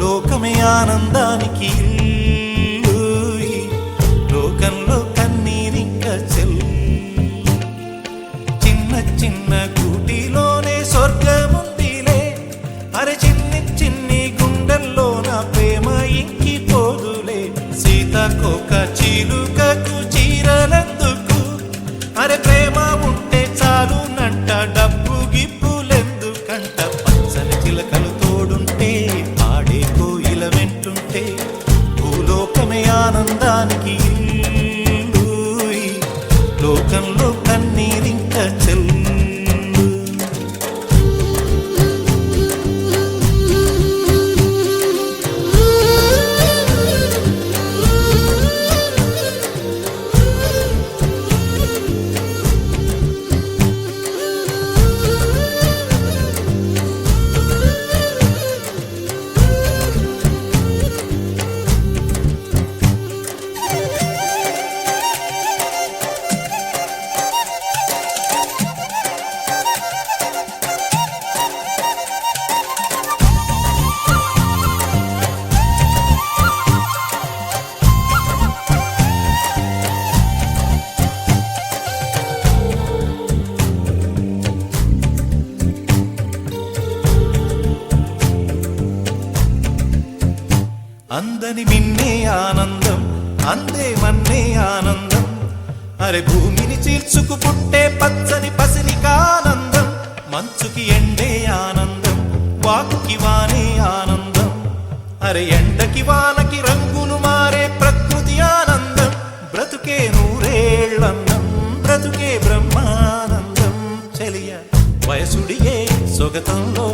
భూలోకమే ఆనందానికి లోకంలో కన్నీరింక చెల్లు చిన్న చిన్న కూటిలోనే స్వర్గముందిలే అరే చిన్ని చిన్ని గుండెల్లో నా ప్రేమ ఇంకిపోదులే సీతకొక చిలుకకు చీరలందుకు అరే ప్రేమ ఉంటే చాలునంట డబ్బు గిప్పులెందుకంట పచ్చని చిలకలు తోడుంటే పాడే కోయిల వెంటుంటే భూలోకమే ఆనందానికి లోకంలో కన్నీరింక చెల్లు అందని మిన్నే ఆనందం అందే మన్నే ఆనందం అరే భూమిని చీల్చుకు పుట్టే పచ్చని పసిరికానందం మంచుకి ఎండే ఆనందం వాకుకి వానే ఆనందం అరే ఎండకి వానకి రంగులు మారే ప్రకృతి ఆనందం బ్రతుకే నూరేళ్ళందం బ్రతుకే బ్రహ్మానందం చెలియ వయసుడియే సొగతంలో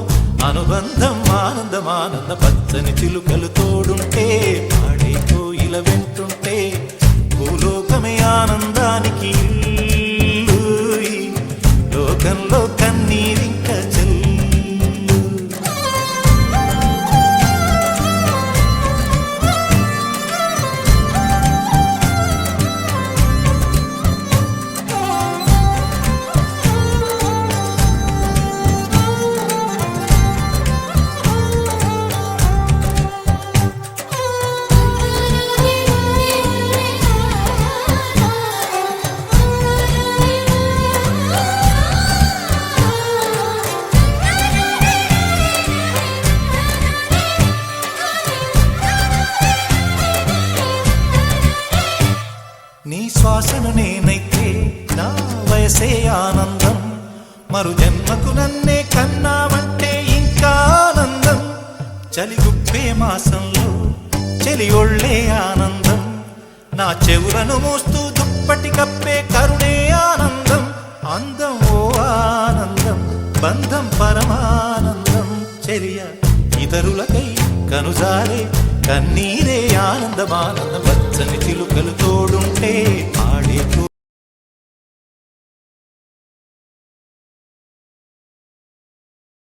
అనుబంధం ఆనందం ఆనంద పచ్చని చిలుకలు తోడుంటే పాడే కోయిల వెంటుంటే భూలోకమే ఆనందానికి లోకంలో కన్నీరింక చెల్లు నీ శ్వాసను నేనైతే నా వయసే ఆనందం మరు జన్మకు నన్నే కన్నావంటే ఇంకా ఆనందం చలిగుప్పే మాసంలో చెలి ఒళ్ళే ఆనందం నా చెవులను మోస్తూ దుప్పటి కప్పే కరుణే ఆనందం అందం ఓ ఆనందం బంధం పరమానందం చెలియ ఇతరులకై కనుజారే కన్నీరే ఆనందమానందం పచ్చని చిలుకలు తోడుంటే పాడే